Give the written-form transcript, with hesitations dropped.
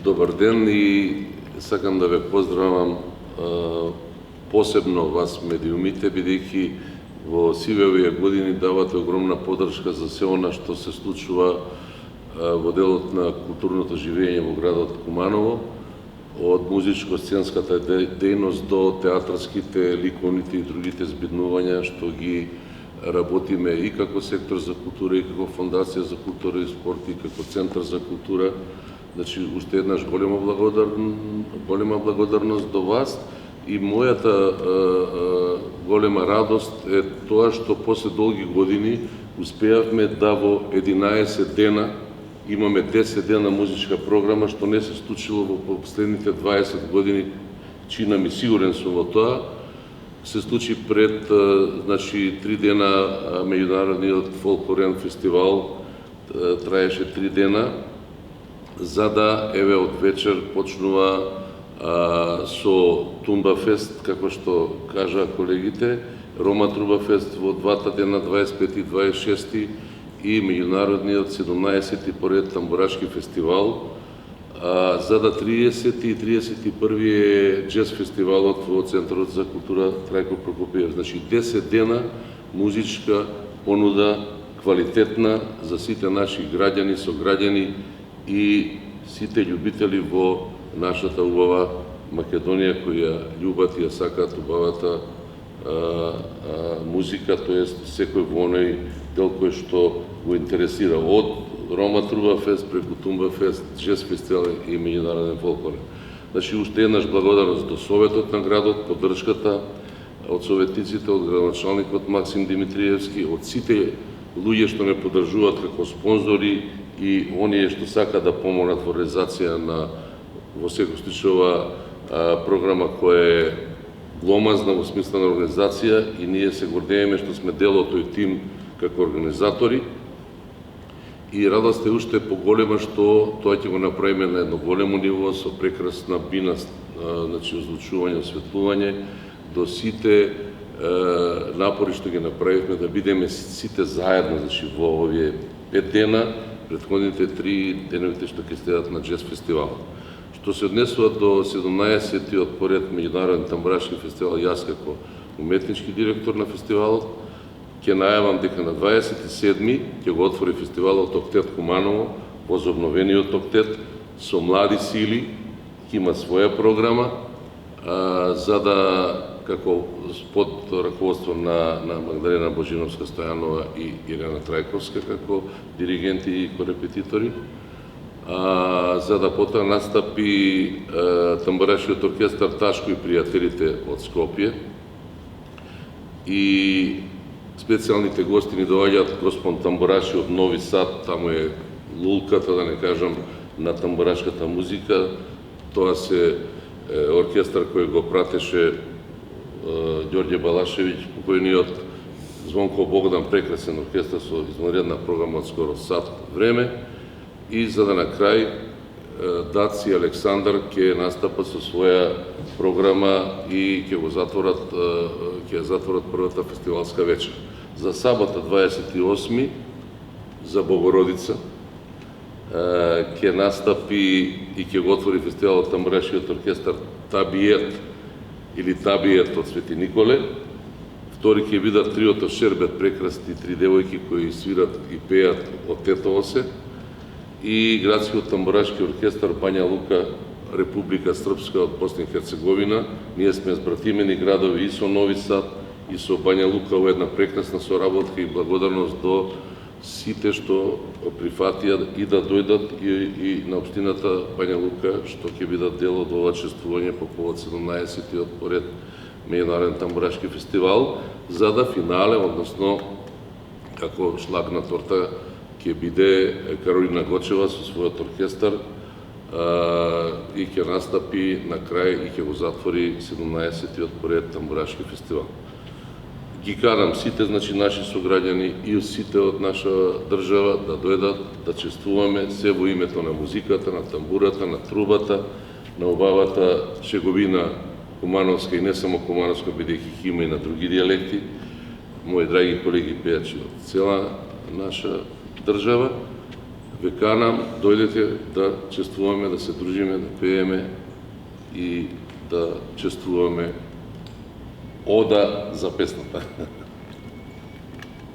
Добар ден и сакам да ве поздравам посебно вас медиумите, бидејќи во сиве овие години давате огромна поддршка за се она што се случува во делот на културното живење во градот Куманово, од музичко-сценската дејност до театарските, ликовните и другите збиднувања што ги работиме и како сектор за култура, и како фондација за култура и спорт, и како центар за култура. Значи, уште еднаш голема благодарност до вас и мојата голема радост е тоа што после долги години успеавме да во 11 дена имаме 10 дена музичка програма, што не се случило во последните 20 години, чина ми сигурен сум во тоа. Се случи пред 3 дена меѓународниот фолклорен фестивал, траеше 3 дена, за да еве од вечер почнува со Тумба фест, како што кажа колегите, Рома Труба фест во двата дена, 25 и 26 и меѓународниот 17 поред тамбурашки фестивал, за да 30 и 31 е джез фестивалот во Центарот за култура Трајко Прокопиев. Значи 10 дена музичка понуда, квалитетна за сите наши граѓани, сограѓани и сите љубители во нашата убава Македонија, кои ја љубат и ја сакаат убавата музика, тоест секој во оној дел кој што го интересира, од Рома Труба фест, преку Тумба фест, джез фестивал и меѓународен фолклор. Значи, уште еднаш благодарност до Советот на градот, поддршката од советниците, од градоначалникот Максим Димитриевски, од сите луѓе што ме поддржуваат како спонзори и оние што сака да помогнат во реализација на во секој случај ова програма која е гломазна во смисла на организација и ние се гордееме што сме дел од тој тим како организатори. И радост е уште поголема што тоа ќе го направиме на едно големо ниво со прекрасна бина, значи озвучување, осветлување, до сите напори што ги направивме да бидеме сите заедно, значи во овие 5 дена, претходните 3 деновите што ќе следат на джез фестивалот. Што се однесува до 17-тиот поред меѓународен тамбурашки фестивал, јас како уметнички директор на фестивалот, ќе најавам дека на 27-ми ќе го отвори фестивалот Октет Куманово, возобновениот Октет, со млади сили, ќе има своја програма, за да, како под раководство на Магдалена Божиновска Стојанова и Ирена Трајковска како диригенти и корепетитори, за да потоа настапи тамбурашкиот оркестар Ташко и пријателите од Скопје. И специјалните гости ни доаѓаат господ тамбураши од Нови Сад, таму е лулката, да не кажам, на тамбурашката музика. Тоа се оркестар кој го пратеше Ѓорѓе Балашевиќ, покојниот Звонко Богдан, прекрасен оркестар со извънредна програма од скоро сат време. И за да на крај Даци и Александар ќе настапат со своја програма и ќе затворат првата фестивалска вечер. За сабота 28 за Богородица ќе настапи и ќе го отвори фестивалот тамбурашкиот оркестар Табиет или Табиет од Свети Николе. Втори ќе бидат триото Шербет, прекрасни 3 девојки кои свират и пеат од Тетово се. И градскиот тамбурашки оркестар Бања Лука, Република Српска од Босна и Херцеговина. Ние сме збратимени градови и со Нови Сад и со Бања Лука во една прекрасна соработка и благодарност до сите што прифатија и да дојдат и на општината Бања Лука што ќе бидат дел од ова чествување по повод 17-тиот поред меѓународен тамбурашки фестивал, за да финале, односно како шлаг на торта ќе биде Каролина Гочева со својот оркестар и ќе настапи на крај и ќе го затвори 17-тиот поред тамбурашки фестивал. Ги карам сите, значи, наши сограѓани и сите од наша држава да дојдат, да чествуваме се во името на музиката, на тамбурата, на трубата, на убавата шеговина кумановска и не само кумановска, бидејќи има и на други дијалекти. Мои драги колеги пејачи од цела наша држава. ве канам, дојдете да чествуваме, да се дружиме, да пееме и да чествуваме ода за песната.